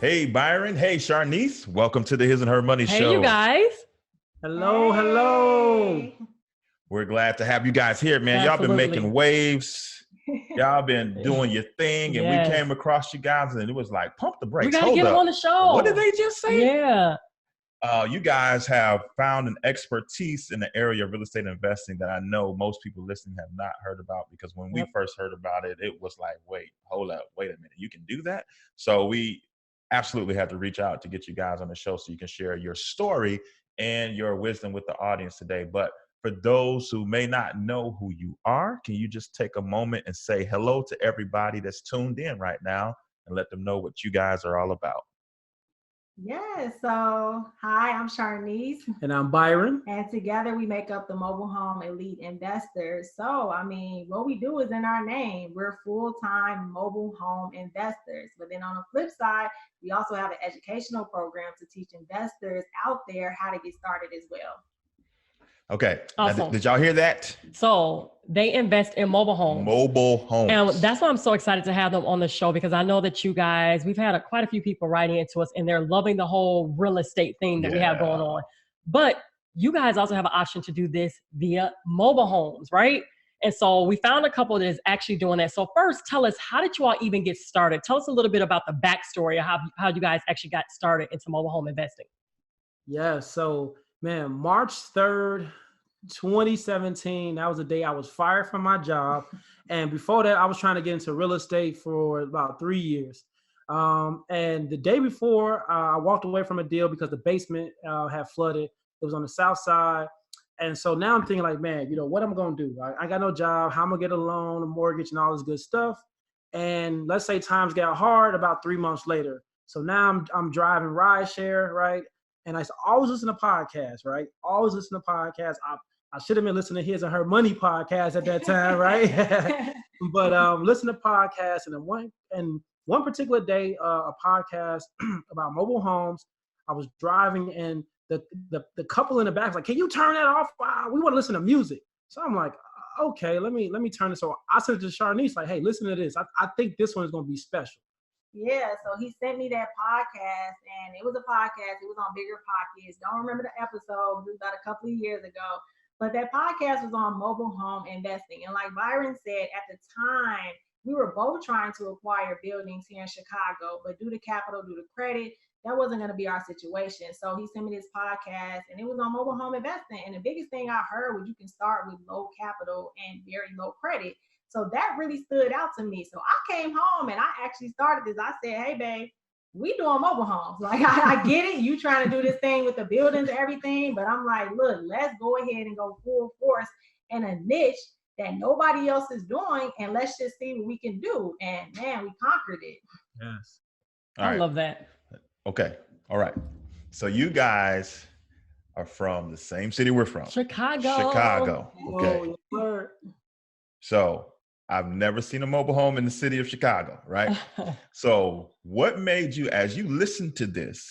Hey, Byron. Hey, Sharnice. Welcome to the His and Her Money Hey, Show. you guys. Hello, hello. We're glad to have you guys here, man. Y'all been Absolutely. making waves. Y'all been doing your thing. And we Yes. came across you guys and it was like, pump the brakes. We got to Hold get them up. on the show. What did they just say? Yeah. You guys have found an expertise in the area of real estate investing that I know most people listening have not heard about, because when we first heard about it, it was like, wait, hold up, wait a minute, you can do that? So we absolutely had to reach out to get you guys on the show so you can share your story and your wisdom with the audience today. But for those who may not know who you are, can you just take a moment and say hello to everybody that's tuned in right now and let them know what you guys are all about? Yes, so hi, I'm Sharnice, And I'm Byron. and together we make up the Mobile Home Elite Investors. So, what we do is in our name. We're full-time mobile home investors. But then on the flip side, we also have an educational program to teach investors out there how to get started as well. Okay. Awesome. Now, did y'all hear that? So they invest in mobile homes. Mobile homes. And that's why I'm so excited to have them on the show, because I know that you guys, we've had quite a few people writing into us and they're loving the whole real estate thing that we have going on. But you guys also have an option to do this via mobile homes, right? And so we found a couple that is actually doing that. So first, tell us, how did you all even get started? Tell us a little bit about the backstory of how you guys actually got started into mobile home investing. Yeah, so man, March 3rd, 2017, that was the day I was fired from my job. And before that, I was trying to get into real estate for about 3 years. And the day before, I walked away from a deal because the basement had flooded. It was on the south side. And so now I'm thinking like, man, what am I going to do? I got no job. How am I going to get a loan, a mortgage, and all this good stuff? And let's say times got hard about 3 months later. So now I'm driving rideshare, right? And I always listen to podcasts, right? Always listen to podcasts. I should have been listening to His and Her Money podcast at that time, right? But listen to podcasts, and one particular day, a podcast about mobile homes. I was driving, and the couple in the back was like, "Can you turn that off? We want to listen to music." So I'm like, "Okay, let me turn this on." I said to Sharnice, like, "Hey, listen to this. I think this one is going to be special." Yeah, so he sent me that podcast, and it was a podcast. It was on Bigger Pockets. Don't remember the episode. It was about a couple of years ago. But that podcast was on mobile home investing. And like Byron said, at the time, we were both trying to acquire buildings here in Chicago, but due to capital, due to credit, that wasn't going to be our situation. So he sent me this podcast, and it was on mobile home investing. And the biggest thing I heard was you can start with low capital and very low credit. So that really stood out to me. So I came home and I actually started this. I said, hey, babe, we doing mobile homes. Like, I get it. You trying to do this thing with the buildings and everything. But I'm like, look, let's go ahead and go full force in a niche that nobody else is doing. And let's just see what we can do. And man, we conquered it. Yes. I love that. Okay. All right. So you guys are from the same city we're from. Chicago. Okay. Oh, So I've never seen a mobile home in the city of Chicago, right? So what made you, as you listened to this,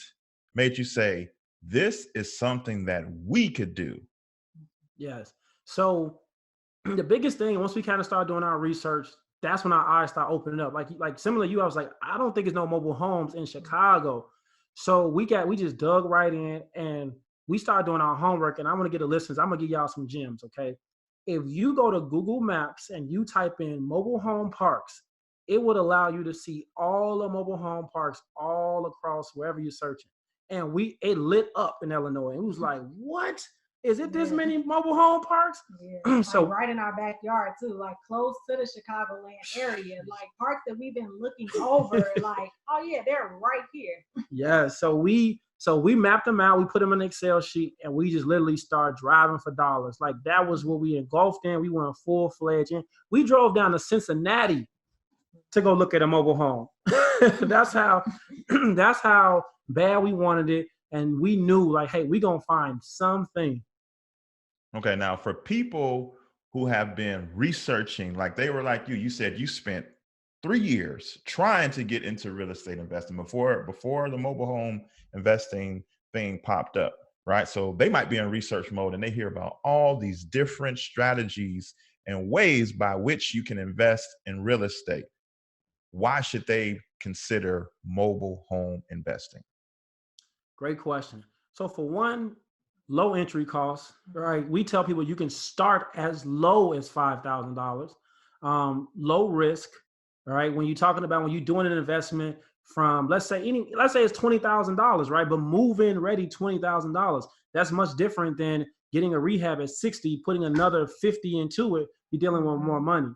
made you say, this is something that we could do? Yes. So the biggest thing, once we kind of started doing our research, that's when our eyes start opening up. Like similar to you, I was like, I don't think there's no mobile homes in Chicago. So we just dug right in and we started doing our homework. And I'm going to get the listeners. I'm going to give y'all some gems. Okay. If you go to Google Maps and you type in mobile home parks, it would allow you to see all the mobile home parks all across wherever you're searching. And it lit up in Illinois. It was like, what? Is it this many mobile home parks? Yeah, so like right in our backyard too, like close to the Chicagoland area, like parks that we've been looking over, like, oh yeah, they're right here. Yeah, so we mapped them out, we put them in an Excel sheet, and we just literally started driving for dollars. Like that was what we engulfed in. We went full-fledged in. We drove down to Cincinnati to go look at a mobile home. that's how bad we wanted it. And we knew like, hey, we're going to find something. Okay. Now for people who have been researching, like they were like you said you spent 3 years trying to get into real estate investing before the mobile home investing thing popped up, right? So they might be in research mode and they hear about all these different strategies and ways by which you can invest in real estate. Why should they consider mobile home investing? Great question. So for one, low entry costs, right? We tell people you can start as low as $5,000. Low risk, right? When you're talking about when you're doing an investment from let's say it's $20,000, right? But move-in ready $20,000. That's much different than getting a rehab at 60, putting another 50 into it. You're dealing with more money.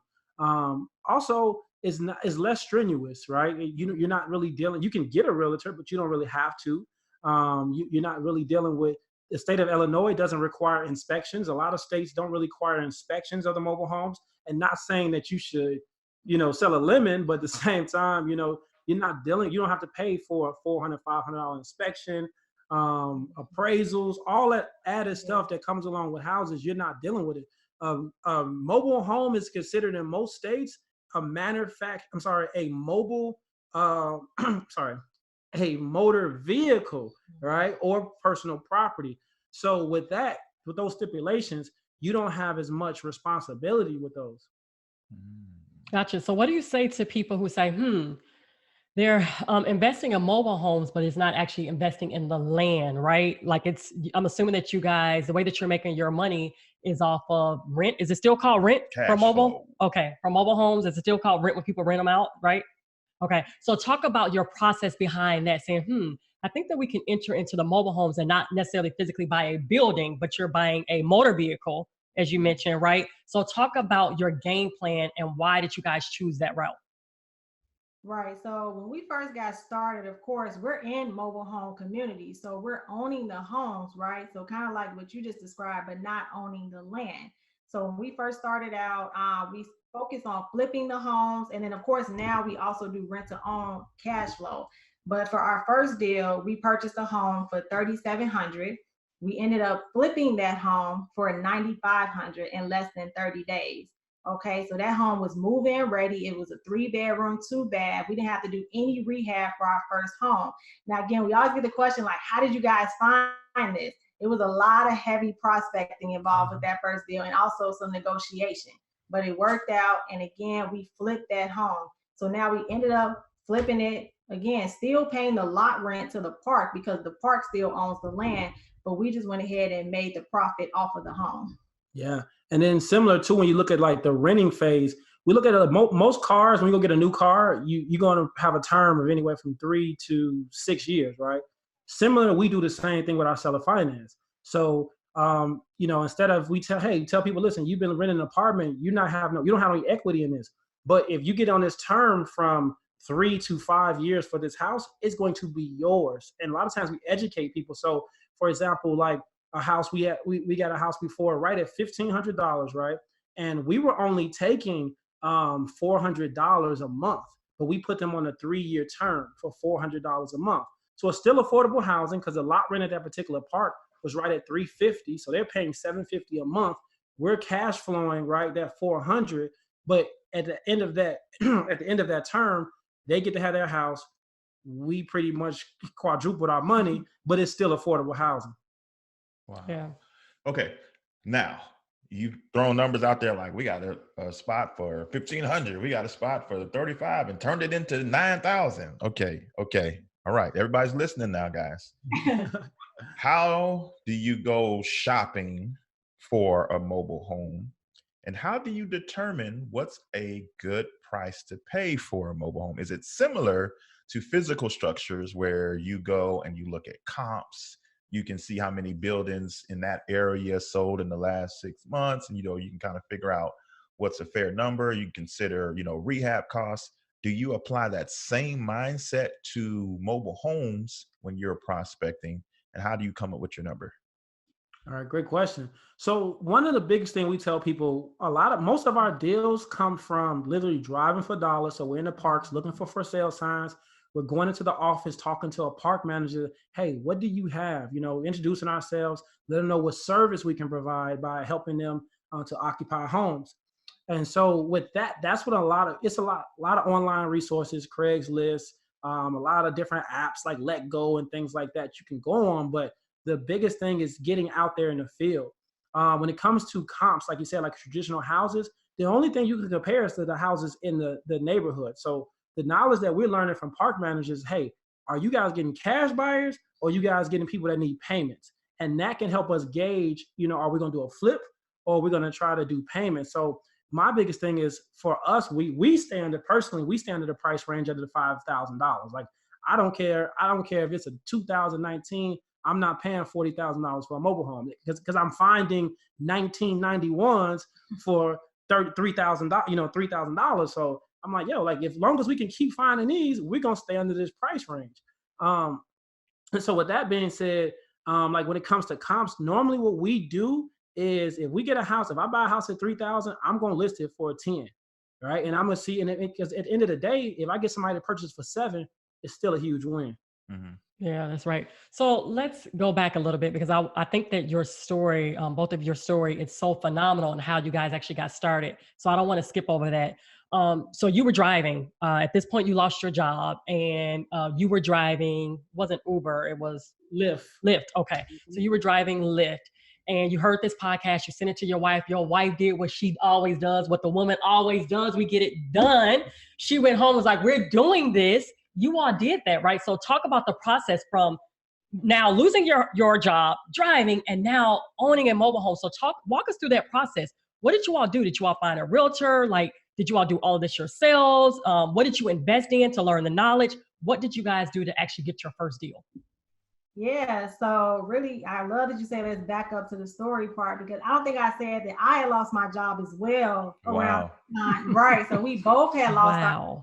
Also, it's less strenuous, right? You're not really dealing. You can get a realtor, but you don't really have to. You're not really dealing with the state of Illinois doesn't require inspections. A lot of states don't really require inspections of the mobile homes. And not saying that you should, sell a lemon, but at the same time, you're not dealing. You don't have to pay for a $400, $500 inspection, appraisals, all that added stuff that comes along with houses. You're not dealing with it. Mobile home is considered in most states a mobile. A motor vehicle, right, or personal property. So with those stipulations, you don't have as much responsibility with those. Gotcha. So what do you say to people who say, they're investing in mobile homes, but it's not actually investing in the land, right? Like I'm assuming that you guys, the way that you're making your money is off of rent. Is it still called rent for mobile? Flow. Okay. For mobile homes, is it still called rent when people rent them out, right? Okay. So talk about your process behind that, saying, I think that we can enter into the mobile homes and not necessarily physically buy a building, but you're buying a motor vehicle, as you mentioned, right? So talk about your game plan and why did you guys choose that route? Right. So when we first got started, of course, we're in mobile home communities. So we're owning the homes, right? So kind of like what you just described, but not owning the land. So when we first started out, we focused on flipping the homes. And then, of course, now we also do rent to own cash flow. But for our first deal, we purchased a home for $3,700. We ended up flipping that home for $9,500 in less than 30 days. Okay, so that home was move-in ready. It was a 3-bedroom, 2-bath. We didn't have to do any rehab for our first home. Now, again, we always get the question like, how did you guys find this? It was a lot of heavy prospecting involved with that first deal and also some negotiation. But it worked out, and again, we flipped that home. So now we ended up flipping it, again, still paying the lot rent to the park because the park still owns the land, but we just went ahead and made the profit off of the home. Yeah. And then similar to when you look at like the renting phase, we look at most cars, when you go get a new car, you're going to have a term of anywhere from 3 to 6 years, right? Similar, we do the same thing with our seller finance. So, instead of tell people, listen, you've been renting an apartment, you don't have any equity in this. But if you get on this term from 3 to 5 years for this house, it's going to be yours. And a lot of times we educate people. So for example, like, a house we got a house before right at $1,500, right? And we were only taking $400 a month, but we put them on a 3-year term for $400 a month. So it's still affordable housing because the lot rent at that particular park was right at $350. So they're paying $750 a month. We're cash flowing right that $400, but at the end of that term, they get to have their house. We pretty much quadrupled our money, but it's still affordable housing. Wow. Yeah. Okay. Now you've thrown numbers out there like we got a spot for 1,500. We got a spot for 35 and turned it into 9,000. Okay. All right. Everybody's listening now, guys. How do you go shopping for a mobile home? And how do you determine what's a good price to pay for a mobile home? Is it similar to physical structures where you go and you look at comps? You can see how many buildings in that area sold in the last 6 months. And, you can kind of figure out what's a fair number. You consider, rehab costs. Do you apply that same mindset to mobile homes when you're prospecting? And how do you come up with your number? All right, great question. So one of the biggest things we tell people, most of our deals come from literally driving for dollars. So we're in the parks looking for sale signs. We're going into the office, talking to a park manager. Hey, what do you have? Introducing ourselves, let them know what service we can provide by helping them to occupy homes. And so with that, that's what it's a lot of online resources, Craigslist, a lot of different apps like Let Go and things like that you can go on. But the biggest thing is getting out there in the field. When it comes to comps, like you said, like traditional houses, the only thing you can compare is to the houses in the neighborhood. So the knowledge that we're learning from park managers, hey, are you guys getting cash buyers or are you guys getting people that need payments? And that can help us gauge, are we going to do a flip or are we going to try to do payments? So my biggest thing is for us, we stand at the price range under the $5,000. Like, I don't care if it's a 2019, I'm not paying $40,000 for a mobile home because I'm finding 1991s for $3,000, $3,000. So I'm like, like as long as we can keep finding these, we're gonna stay under this price range. And so with that being said, like when it comes to comps, normally what we do is if we get a house, if I buy a house at 3,000, I'm gonna list it for a 10, right? And I'm gonna see, because at the end of the day, if I get somebody to purchase for 7, it's still a huge win. Mm-hmm. Yeah, that's right. So let's go back a little bit because I think that your story, both of your story, it's so phenomenal and how you guys actually got started. So I don't want to skip over that. So you were driving. At this point, you lost your job and you were driving, wasn't Uber, it was Lyft. Lyft. Okay. So you were driving Lyft and you heard this podcast, you sent it to your wife. Your wife did what she always does, what the woman always does. We get it done. She went home, was like, we're doing this. You all did that, right? So talk about the process from now losing your job, driving, and now owning a mobile home. So walk us through that process. What did you all do? Did you all find a realtor? Like, did you all do all of this yourselves? What did you invest in to learn the knowledge? What did you guys do to actually get your first deal? Yeah, so really, I love that you said let's back up to the story part because I don't think I said that I had lost my job as well around time. Right. So we both had lost our job.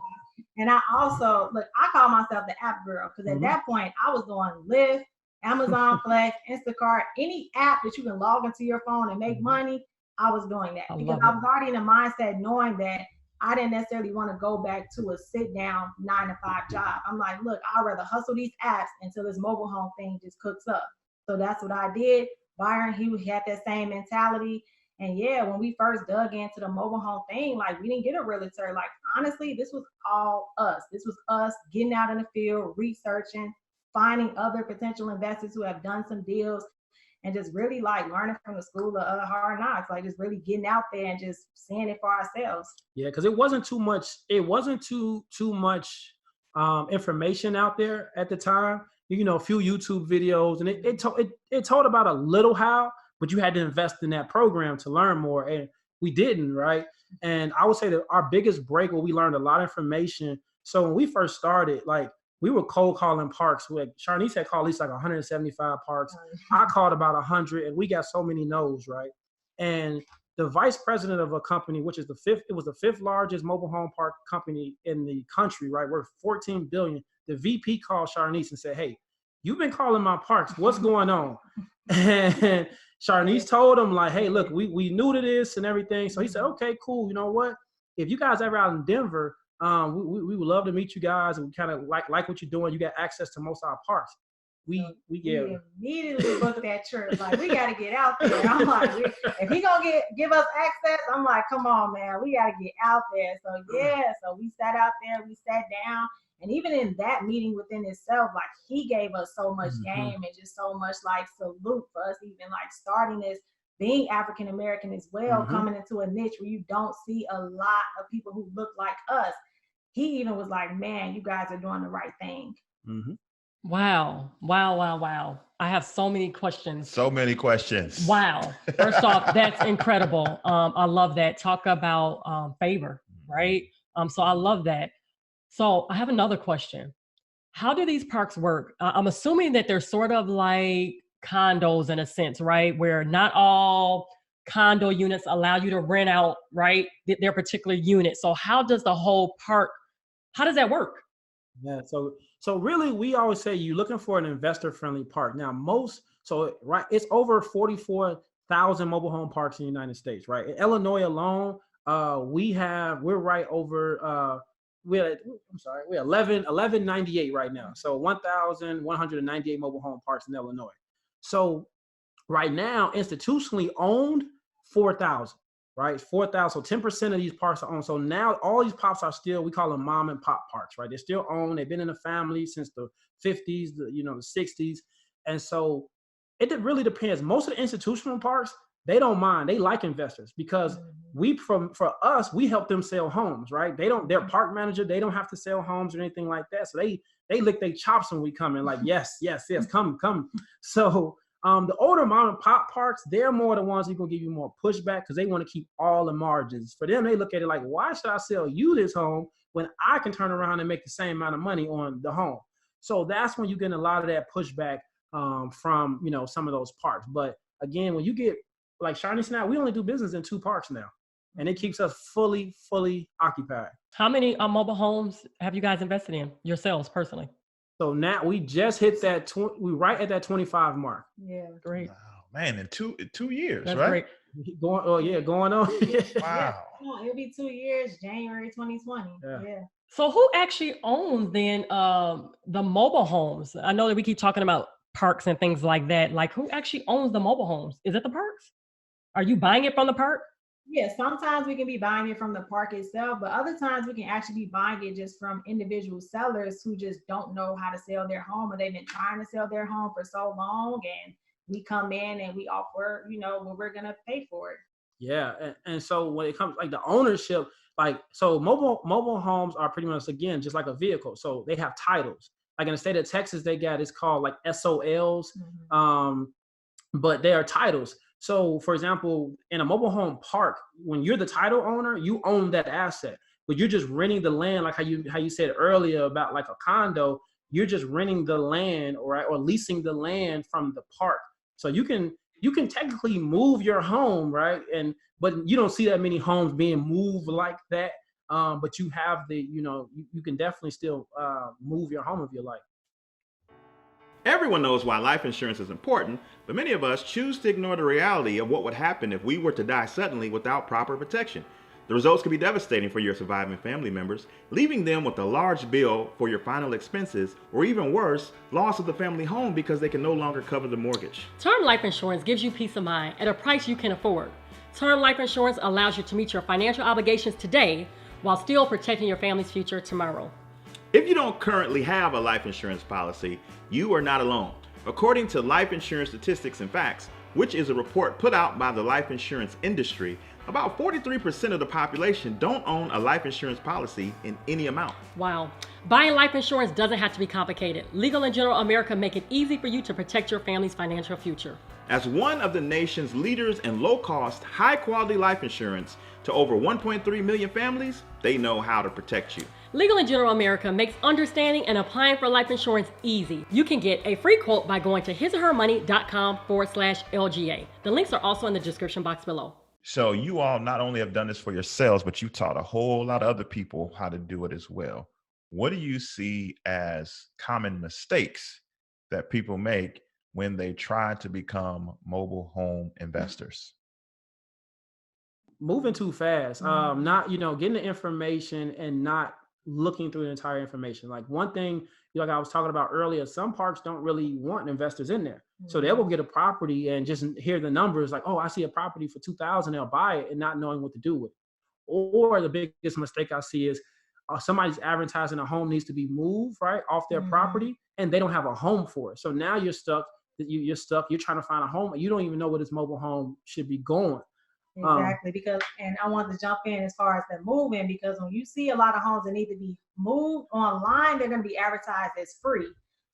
And I also, I call myself the app girl because at that point I was doing Lyft, Amazon Flex, Instacart, any app that you can log into your phone and make money, I was doing that because I was already in a mindset knowing that I didn't necessarily want to go back to a sit down 9-to-5 job. I'm like, look, I'd rather hustle these apps until this mobile home thing just cooks up. So that's what I did. Byron, he had that same mentality. And yeah, when we first dug into the mobile home thing, like we didn't get a realtor. Like honestly, this was all us. This was us getting out in the field, researching, finding other potential investors who have done some deals, and just really like learning from the school of hard knocks, like just really getting out there and just seeing it for ourselves. Yeah, because it wasn't too much. It wasn't too much information out there at the time. A few YouTube videos, and it told about a little how, but you had to invest in that program to learn more, and we didn't, right? And I would say that our biggest break where we learned a lot of information. So when we first started, like we were cold calling parks. Like Sharnice had called at least like 175 parks. I called about 100, and we got so many no's, right? And the vice president of a company, which is it was the 5th largest mobile home park company in the country, right? We're 14 billion. The VP called Sharnice and said, hey, you've been calling my parks. What's going on? And Sharnice told him like, hey, look, we knew to this and everything. So he said, okay, cool. You know what? If you guys ever out in Denver, we would love to meet you guys, and we kind of like what you're doing. You got access to most of our parks. We immediately booked that trip. Like we got to get out there. I'm like, if he gonna give us access, I'm like, come on, man, we got to get out there. So yeah, so we sat out there, we sat down, and even in that meeting within itself, like he gave us so much game and just so much like salute for us even like starting this. Being African American as well, coming into a niche where you don't see a lot of people who look like us. He even was like, man, you guys are doing the right thing. Wow. I have so many questions. Wow. First off, that's incredible. I love that. Talk about favor, right? So I love that. So I have another question. How do these parks work? I'm assuming that they're sort of like condos in a sense, right? Where not all condo units allow you to rent out, right, their particular unit. So how does the whole park, how does that work? Yeah, so really we always say you're looking for an investor-friendly park. Now it's over 44,000 mobile home parks in the United States, right? In Illinois alone, we're right over we're 1198 right now. So 1,198 mobile home parks in Illinois. So right now, institutionally owned 4,000, right? 4,000. So 10% of these parks are owned. So now all these parks are still, we call them mom and pop parks, right? They're still owned. They've been in the family since the 50s, the 60s. And so it really depends. Most of the institutional parks, they don't mind. They like investors because for us, we help them sell homes, right? They're park manager. They don't have to sell homes or anything like that. So they lick their chops when we come in, like, yes, come. So the older mom and pop parks, they're more the ones who gonna give you more pushback because they want to keep all the margins. For them, they look at it like, why should I sell you this home when I can turn around and make the same amount of money on the home? So that's when you get a lot of that pushback from, you know, some of those parks. But again, when you get like Sharnice now, we only do business in 2 parks now, and it keeps us fully occupied. How many mobile homes have you guys invested in yourselves personally? So now we just hit that, we right at that 25 mark. Yeah. Great. Wow, man, in two years, That's right? great. Going on. Wow. No, it'll be 2 years, January 2020. Yeah. So who actually owns then the mobile homes? I know that we keep talking about parks and things like that. Like, who actually owns the mobile homes? Is it the parks? Are you buying it from the park? Yeah, sometimes we can be buying it from the park itself, but other times we can actually be buying it just from individual sellers who just don't know how to sell their home, or they've been trying to sell their home for so long, and we come in and we offer, you know, what we're gonna pay for it. Yeah, and so when it comes like the ownership, like, so mobile homes are pretty much, again, just like a vehicle. So they have titles. Like in the state of Texas, they got, it's called like SOLs, but they are titles. So for example, in a mobile home park, when you're the title owner, you own that asset, but you're just renting the land, like how you said earlier about like a condo. You're just renting the land, or leasing the land from the park. So you can technically move your home, right? But you don't see that many homes being moved like that. But you have you can definitely still move your home if you like. Everyone knows why life insurance is important, but many of us choose to ignore the reality of what would happen if we were to die suddenly without proper protection. The results could be devastating for your surviving family members, leaving them with a large bill for your final expenses, or even worse, loss of the family home because they can no longer cover the mortgage. Term life insurance gives you peace of mind at a price you can afford. Term life insurance allows you to meet your financial obligations today while still protecting your family's future tomorrow. If you don't currently have a life insurance policy, you are not alone. According to Life Insurance Statistics and Facts, which is a report put out by the life insurance industry, about 43% of the population don't own a life insurance policy in any amount. Wow. Buying life insurance doesn't have to be complicated. Legal & General America make it easy for you to protect your family's financial future. As one of the nation's leaders in low-cost, high-quality life insurance to over 1.3 million families, they know how to protect you. Legal & General America makes understanding and applying for life insurance easy. You can get a free quote by going to hisnorhermoney.com/LGA. The links are also in the description box below. So you all not only have done this for yourselves, but you taught a whole lot of other people how to do it as well. What do you see as common mistakes that people make when they try to become mobile home investors? Moving too fast, not getting the information and not looking through the entire information. Like one thing, like I was talking about earlier, some parks don't really want investors in there. So they will get a property and just hear the numbers like, oh, I see a property for $2,000, they'll buy it and not knowing what to do with it. Or the biggest mistake I see is somebody's advertising a home needs to be moved right off their property and they don't have a home for it. So now you're stuck. You're trying to find a home. You don't even know where this mobile home should be going. Exactly, because, and I want to jump in as far as the moving, because when you see a lot of homes that need to be moved online, they're going to be advertised as free.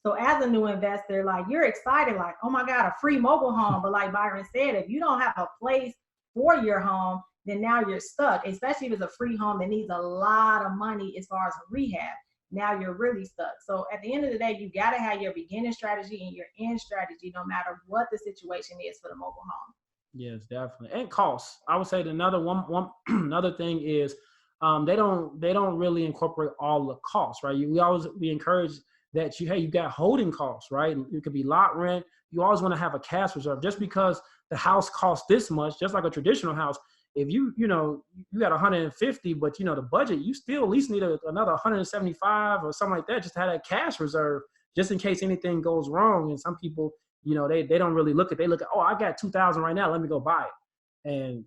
So as a new investor, like you're excited, like, oh my God, a free mobile home. But like Byron said, if you don't have a place for your home, then now you're stuck, especially if it's a free home that needs a lot of money as far as rehab. Now you're really stuck. So at the end of the day, you got to have your beginning strategy and your end strategy, no matter what the situation is for the mobile home. Yes, definitely. And costs. I would say another another thing is they don't really incorporate all the costs, right? We encourage that you got holding costs, right? It could be lot rent. You always want to have a cash reserve. Just because the house costs this much, just like a traditional house, if you got 150, but the budget, you still at least need another 175 or something like that, just to have that cash reserve, just in case anything goes wrong. And some people, they don't really look at, oh, I got 2,000 right now, let me go buy it. And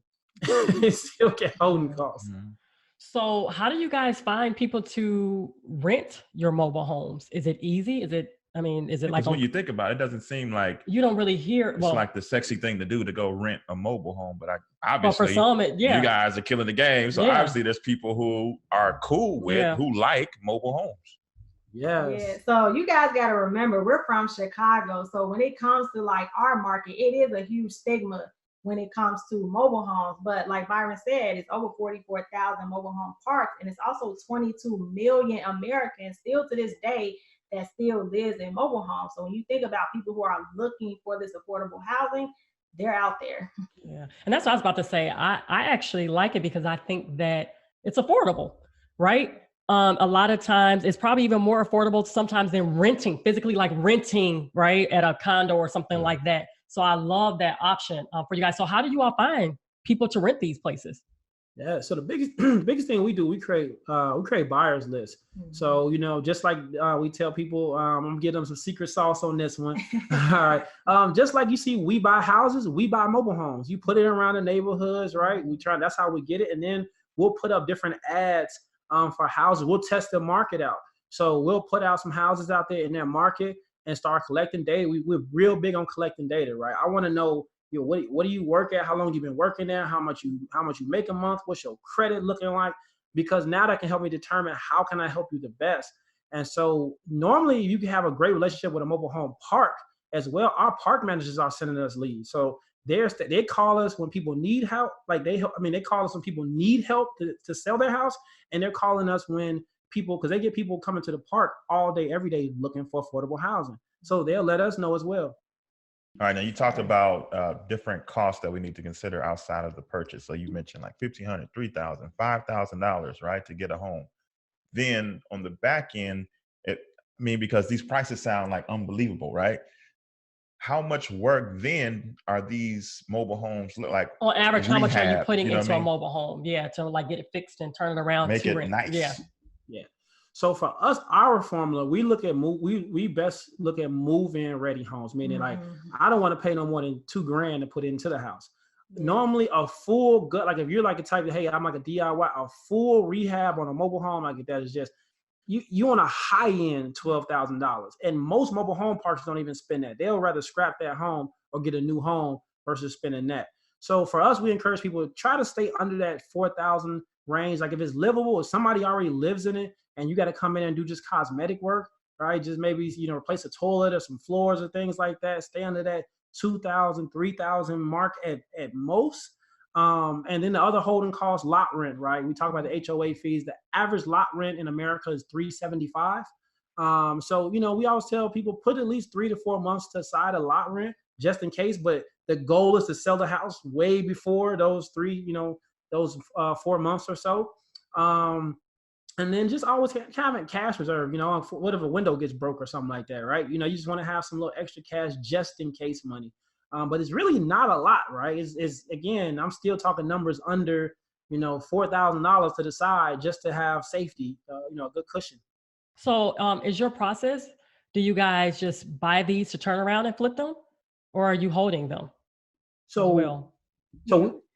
they still get holding costs. Mm-hmm. So how do you guys find people to rent your mobile homes? Is it easy? Is it I mean, is it Because like when you think about it, it doesn't seem like you don't really hear? it's like the sexy thing to do to go rent a mobile home. But for obviously, some, you guys are killing the game. So obviously, there's people who are cool with who like mobile homes. Yes. Yeah. So you guys got to remember, we're from Chicago. So when it comes to like our market, it is a huge stigma when it comes to mobile homes. But like Byron said, it's over 44,000 mobile home parks, and it's also 22 million Americans still to this day that still lives in mobile homes. So when you think about people who are looking for this affordable housing, they're out there. Yeah. And that's what I was about to say. I actually like it because I think that it's affordable, right? A lot of times it's probably even more affordable sometimes than renting, physically like renting, right, at a condo or something like that. So I love that option for you guys. So how do you all find people to rent these places? Yeah, so the biggest thing we do, we create buyers lists. Mm-hmm. So, you know, just like we tell people, I'm gonna give them some secret sauce on this one. All right. Just like you see, we buy houses, we buy mobile homes. You put it around the neighborhoods, right? That's how we get it. And then we'll put up different ads for houses. We'll test the market out. So we'll put out some houses out there in that market and start collecting data. We're real big on collecting data, right? I want to know, you know, what do you work at? How long you been working there? How much you make a month? What's your credit looking like? Because now that can help me determine how can I help you the best. And so normally you can have a great relationship with a mobile home park as well. Our park managers are sending us leads. So they call us when people need help. Like they call us when people need help to sell their house, and they're calling us when people, because they get people coming to the park all day, every day looking for affordable housing. So they'll let us know as well. All right, now you talked about different costs that we need to consider outside of the purchase. So you mentioned like $1,500, $3,000, $5,000, right, to get a home. Then on the back end, because these prices sound like unbelievable, right? How much work then are these mobile homes look like? On average, how much are you putting into a mean? mobile home? Yeah, to like get it fixed and turn it around. Make to it rent. nice. Yeah. So for us, our formula, we look at we best look at move-in ready homes, meaning like I don't want to pay no more than $2,000 to put into the house. Yeah. Normally a full gut, like if you're like a type of, hey, I'm like a DIY, a full rehab on a mobile home, like that is just you on a high end $12,000. And most mobile home parks don't even spend that. They'll rather scrap that home or get a new home versus spending that. So for us, we encourage people to try to stay under that 4,000 range. Like if it's livable, if somebody already lives in it, and you got to come in and do just cosmetic work, right? Just maybe, you know, replace a toilet or some floors or things like that. Stay under that 2,000, 3,000 mark at most. And then the other holding costs, lot rent, right? We talk about the HOA fees. The average lot rent in America is $375. So, you know, we always tell people put at least 3 to 4 months to side a lot rent just in case. But the goal is to sell the house way before those 4 months or so. And then just always having cash reserve, you know, what if a window gets broke or something like that, right? You know, you just want to have some little extra cash just in case money. But it's really not a lot, right? It's again, I'm still talking numbers under, you know, $4,000 to the side just to have safety, you know, a good cushion. So is your process, do you guys just buy these to turn around and flip them, or are you holding them? So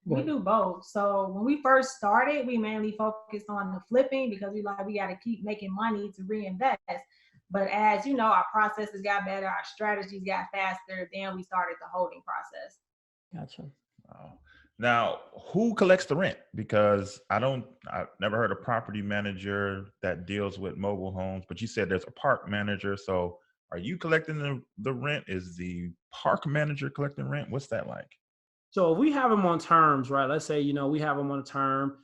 we do both. So when we first started, we mainly focused on the flipping because we got to keep making money to reinvest. But as you know, our processes got better, our strategies got faster. Then we started the holding process. Gotcha. Wow. Now, who collects the rent? Because I've never heard a property manager that deals with mobile homes, but you said there's a park manager. So are you collecting the rent? Is the park manager collecting rent? What's that like? So if we have them on terms, right? Let's say, you know, we have them on a term.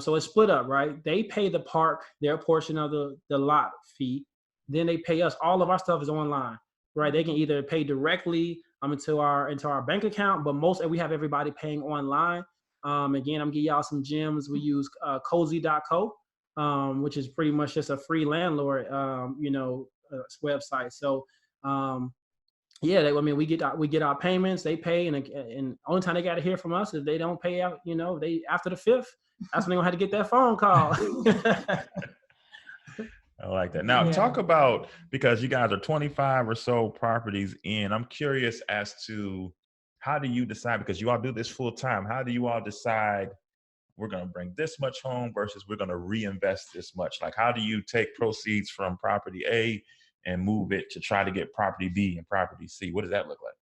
So it's split up, right? They pay the park their portion of the lot fee. Then they pay us. All of our stuff is online, right? They can either pay directly into our bank account, but we have everybody paying online. Again, I'm gonna give y'all some gems. We use cozy.co, which is pretty much just a free landlord, website. So yeah, we get our payments. They pay, and only time they got to hear from us if they don't pay out. You know, after the 5th, that's when they gonna have to get that phone call. I like that. Now, talk about, because you guys are 25 or so properties in. I'm curious as to how do you decide, because you all do this full time. How do you all decide we're going to bring this much home versus we're going to reinvest this much? Like, how do you take proceeds from property A and move it to try to get property B and property C? What does that look like?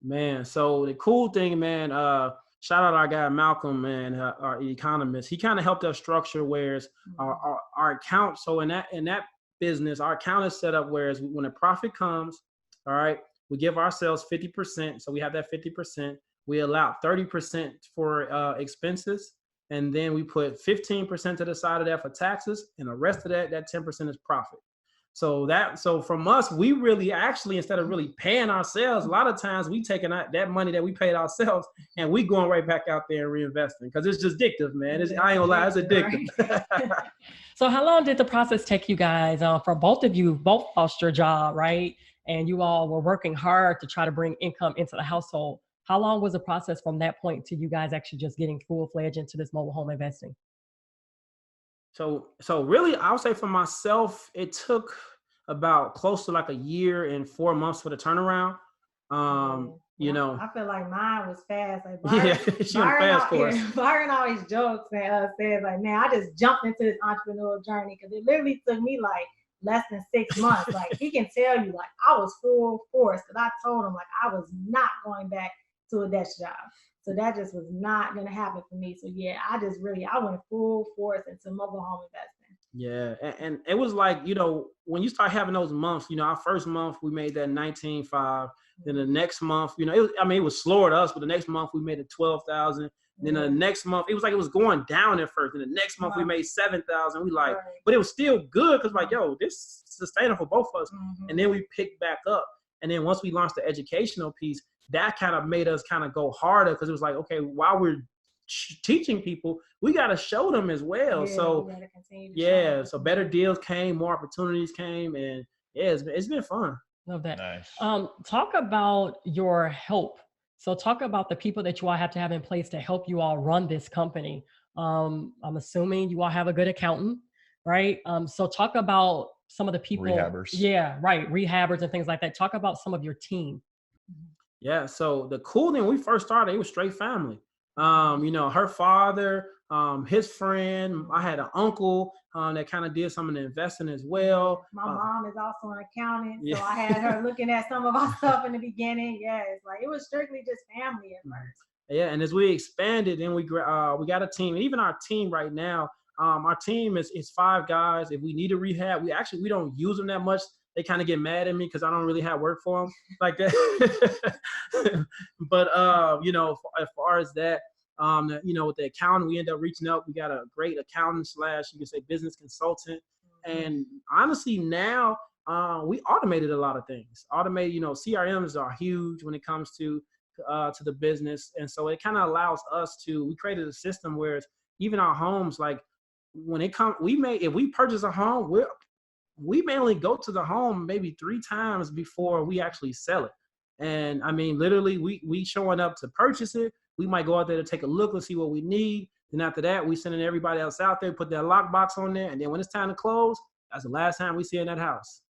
Man, so the cool thing, man, shout out our guy Malcolm, man, our economist. He kind of helped us structure whereas our account. So in that business, our account is set up whereas when a profit comes, all right, we give ourselves 50%. So we have that 50%. We allow 30% for expenses, and then we put 15% to the side of that for taxes, and the rest of that 10% is profit. So from us, we really actually, instead of really paying ourselves, a lot of times we taking out that money that we paid ourselves and we going right back out there and reinvesting because it's just addictive, man. I ain't gonna lie, it's addictive. Right. So how long did the process take you guys? For both of you, both lost your job, right? And you all were working hard to try to bring income into the household. How long was the process from that point to you guys actually just getting full-fledged into this mobile home investing? So really, I would say for myself, it took about close to like a year and 4 months for the turnaround. You know, I feel like mine was fast. Like yeah, she on fast course. Byron always jokes and says like, man, I just jumped into this entrepreneurial journey because it literally took me like less than 6 months. Like he can tell you, like I was full force because I told him like I was not going back to a desk job. So that just was not going to happen for me. So yeah, I went full force into mobile home investing. Yeah. And it was like, you know, when you start having those months, you know, our first month we made that 19.5. Then the next month, you know, it was slower to us, but the next month we made it 12,000. Then the next month, it was like it was going down at first. And the next month we made 7,000. We like, but it was still good because like, yo, this is sustainable for both of us. And then we picked back up. And then once we launched the educational piece, that kind of made us kind of go harder because it was like, okay, while we're teaching people, we got to show them as well. So better deals came, more opportunities came, and yeah, it's been fun. Love that. Nice. Talk about your help. So talk about the people that you all have to have in place to help you all run this company. I'm assuming you all have a good accountant, right? So talk about some of the people. Rehabbers. Yeah, right. Rehabbers and things like that. Talk about some of your team. Yeah. So the cool thing when we first started, it was straight family. You know, her father, his friend, I had an uncle that kind of did some of the investing as well. My mom is also an accountant, so I had her looking at some of our stuff in the beginning. Yeah, it's like it was strictly just family at first. Yeah, and as we expanded, then we got a team. And even our team right now, our team is 5 guys. If we need a rehab, we don't use them that much. They kind of get mad at me because I don't really have work for them like that. But, you know, as far as that, you know, with the accountant, we end up reaching out. We got a great accountant / you can say business consultant. And honestly, now we automated a lot of things. You know, CRMs are huge when it comes to the business. And so it kind of allows us we created a system where even our homes, like when it comes, if we purchase a home, we may only go to the home maybe 3 times before we actually sell it. And I mean, literally we showing up to purchase it. We might go out there to take a look and see what we need. Then after that, we sending everybody else out there, put that lockbox on there. And then when it's time to close, that's the last time we see in that house.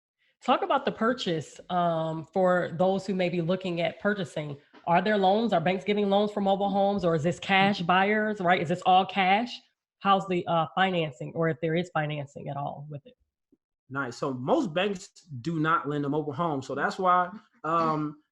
Talk about the purchase for those who may be looking at purchasing. Are there loans? Are banks giving loans for mobile homes, or is this cash buyers, right? Is this all cash? How's the financing, or if there is financing at all with it? Nice. So most banks do not lend a mobile home. So that's why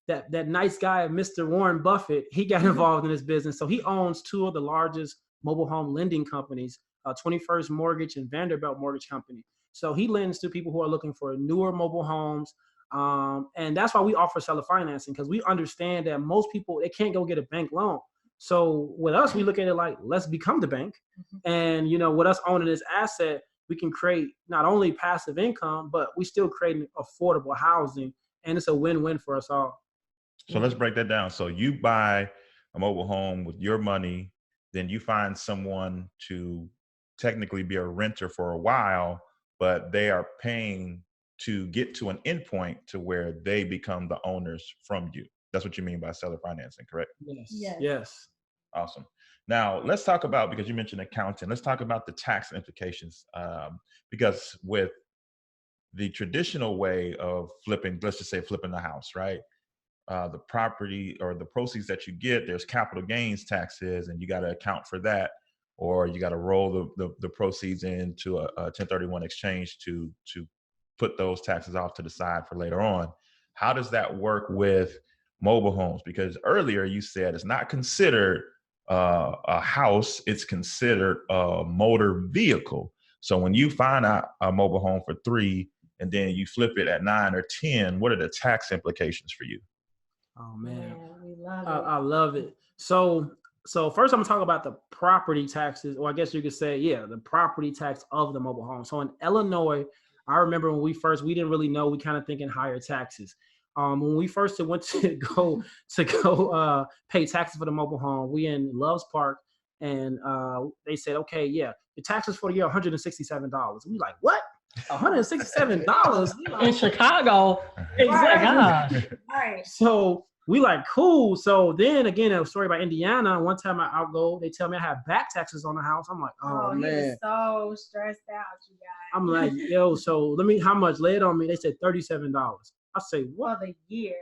that nice guy, Mr. Warren Buffett, he got involved in this business. So he owns 2 of the largest mobile home lending companies, 21st Mortgage and Vanderbilt Mortgage Company. So he lends to people who are looking for newer mobile homes. And that's why we offer seller financing, because we understand that most people, they can't go get a bank loan. So with us, we look at it like, let's become the bank. And, you know, with us owning this asset, we can create not only passive income, but we still create affordable housing. And it's a win-win for us all. So let's break that down. So you buy a mobile home with your money, then you find someone to technically be a renter for a while, but they are paying to get to an endpoint to where they become the owners from you. That's what you mean by seller financing, correct? Yes. Awesome. Now let's talk about, because you mentioned accounting, let's talk about the tax implications. Because with the traditional way of flipping, let's just say flipping the house, right? The property or the proceeds that you get, there's capital gains taxes, and you got to account for that, or you got to roll the proceeds into a 1031 exchange to put those taxes off to the side for later on. How does that work with mobile homes? Because earlier you said it's not considered a house, it's considered a motor vehicle. So when you find a mobile home for 3 and then you flip it at 9 or 10, what are the tax implications for you? Oh man, we love it. I love it. So first I'm gonna talk about the property taxes, or I guess you could say, the property tax of the mobile home. So in Illinois, I remember when we didn't really know, we kind of thinking higher taxes. When we first went to go pay taxes for the mobile home, we in Loves Park, and they said, okay, the taxes for the year $167. We like, what? $167 in Chicago? Exactly. Right. So we like, cool. So then again, a story about Indiana. One time I'll go, they tell me I have back taxes on the house. I'm like, oh man, he was so stressed out, you guys. I'm like, yo, so how much? Lay it on me. They said $37. I say, what? For the year.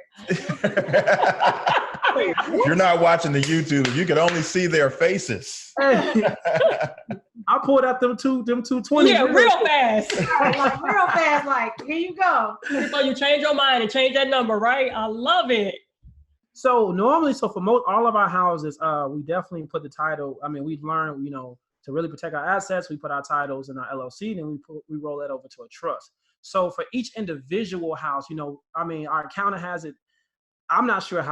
You're not watching the YouTube. You can only see their faces. I pulled out them two 20s. Yeah, real fast. Real fast, like, here you go. So you change your mind and change that number, right? I love it. So normally, for all of our houses, we definitely put the title. I mean, we've learned, to really protect our assets, we put our titles in our LLC, then we roll that over to a trust. So for each individual house, our accountant has it. I'm not sure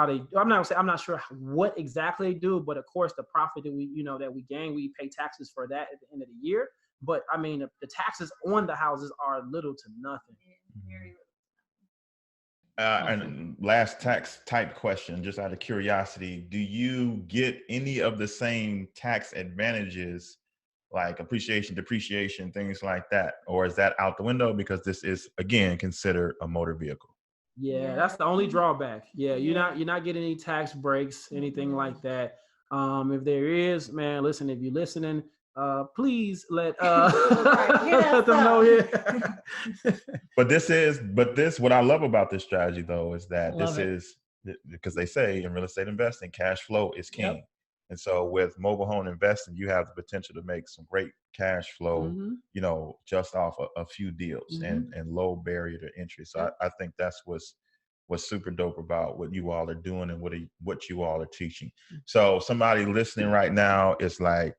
what exactly they do, but of course the profit that we gain, we pay taxes for that at the end of the year. But I mean, the taxes on the houses are little to nothing. And last tax type question, just out of curiosity, do you get any of the same tax advantages like appreciation, depreciation, things like that? Or is that out the window because this is, again, considered a motor vehicle? Yeah, that's the only drawback. Yeah, you're not getting any tax breaks, anything like that. If there is, man, listen, if you're listening, please let let them know here. But what I love about this strategy though is that because they say in real estate investing, cash flow is king. Yep. And so with mobile home investing, you have the potential to make some great cash flow, just off a few deals and low barrier to entry. So I think that's what's super dope about what you all are doing and what you all are teaching. So somebody listening right now is like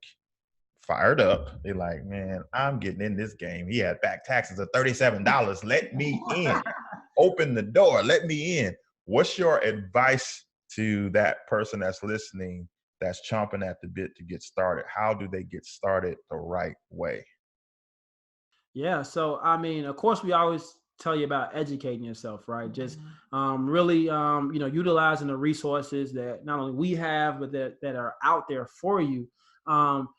fired up. They're like, man, I'm getting in this game. He had back taxes of $37. Let me in. Open the door. Let me in. What's your advice to that person that's listening, that's chomping at the bit to get started? How do they get started the right way? Yeah. So, I mean, of course, we always tell you about educating yourself, right? Just really, utilizing the resources that not only we have, but that are out there for you.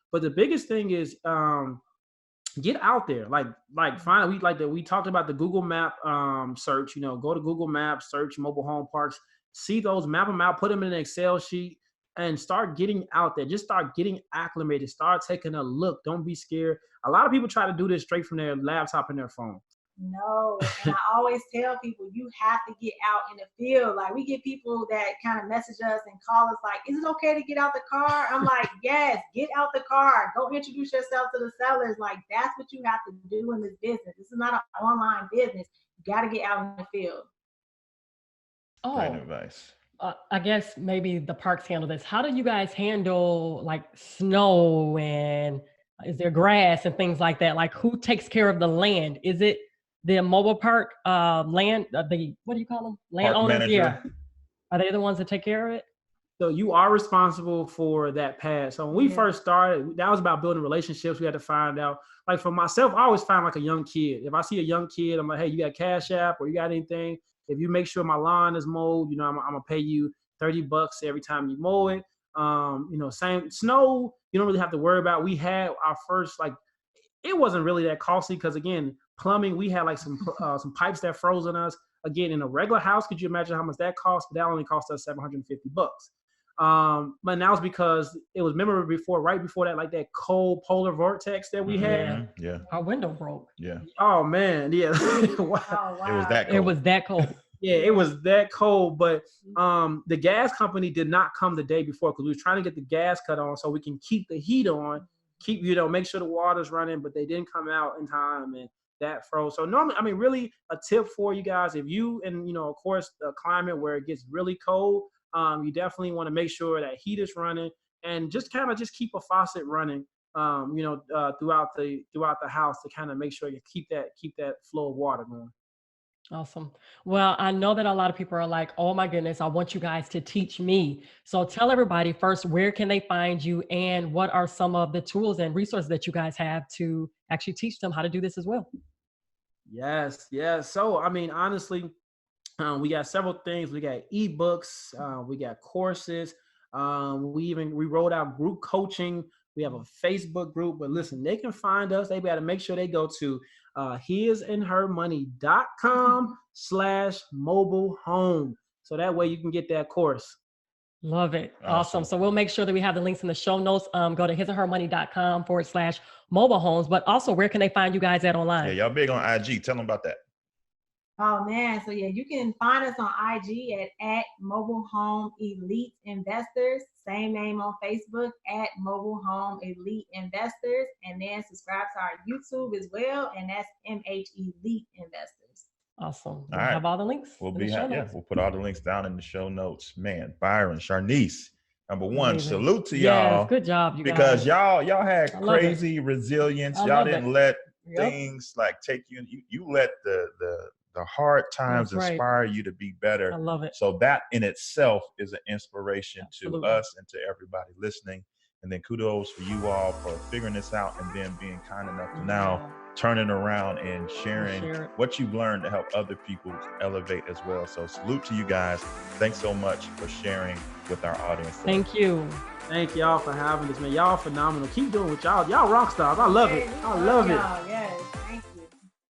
But the biggest thing is get out there. Finally, we talked about the Google Map search. Go to Google Maps, search mobile home parks, see those, map them out, put them in an Excel sheet, and start getting out there. Just start getting acclimated. Start taking a look. Don't be scared. A lot of people try to do this straight from their laptop and their phone. No, and I always tell people, you have to get out in the field. Like, we get people that kind of message us and call us like, is it okay to get out the car? I'm like, yes, get out the car. Go introduce yourself to the sellers. Like, that's what you have to do in this business. This is not an online business. You got to get out in the field. Great advice. I guess maybe the parks handle this. How do you guys handle like snow, and is there grass and things like that? Like, who takes care of the land? Is it the mobile park land, what do you call them? Landowners? Yeah. Are they the ones that take care of it? So you are responsible for that path. So when we first started, that was about building relationships. We had to find out, like for myself, I always find like a young kid. If I see a young kid, I'm like, hey, you got Cash App or you got anything? If you make sure my lawn is mowed, I'm gonna pay you $30 every time you mow it. Same snow, you don't really have to worry about. We had our first, it wasn't really that costly because again, plumbing, we had like some pipes that froze on us. Again, in a regular house, could you imagine how much that cost? But that only cost us $750. But now it's because it was right before that, like that cold polar vortex that we had. Yeah. Our window broke. Yeah. Oh man. Yeah. Wow. It was that cold. It was that cold. Yeah, it was that cold. But the gas company did not come the day before because we were trying to get the gas cut on so we can keep the heat on, make sure the water's running, but they didn't come out in time. And that froze. So normally, I mean, really a tip for you guys, if you, and of course, the climate where it gets really cold, you definitely want to make sure that heat is running, and just kind of just keep a faucet running, throughout the house to kind of make sure you keep that flow of water going. Awesome. Well, I know that a lot of people are like, oh my goodness, I want you guys to teach me. So tell everybody first, where can they find you, and what are some of the tools and resources that you guys have to actually teach them how to do this as well? Yes, yes. So, I mean, honestly, we got several things. We got ebooks, we got courses. We rolled out group coaching. We have a Facebook group. But listen, they can find us. They got to make sure they go to hisandhermoney.com/mobile home. So that way you can get that course. Love it. Awesome. So we'll make sure that we have the links in the show notes. Go to hisandhermoney.com/mobile homes. But also, where can they find you guys at online? Yeah, y'all big on IG. Tell them about that. Oh man, so yeah, you can find us on IG at Mobile Home Elite Investors. Same name on Facebook at Mobile Home Elite Investors, and then subscribe to our YouTube as well, and that's MH Elite Investors. Awesome. We'll have all the links. We'll put all the links down in the show notes. Man, Byron, Sharnice, number one, amazing. Salute to y'all. Yes, good job, you because guys. y'all had crazy resilience. Y'all didn't let things like take you. You let the hard times inspire you to be better. I love it. So that in itself is an inspiration to us and to everybody listening. And then kudos for you all for figuring this out and then being kind enough to now turning around and sharing what you've learned to help other people elevate as well. So salute to you guys. Thanks so much for sharing with our audience today. Thank you. Thank y'all for having us, man. Y'all phenomenal. Keep doing what y'all rock stars. I love it. I love it.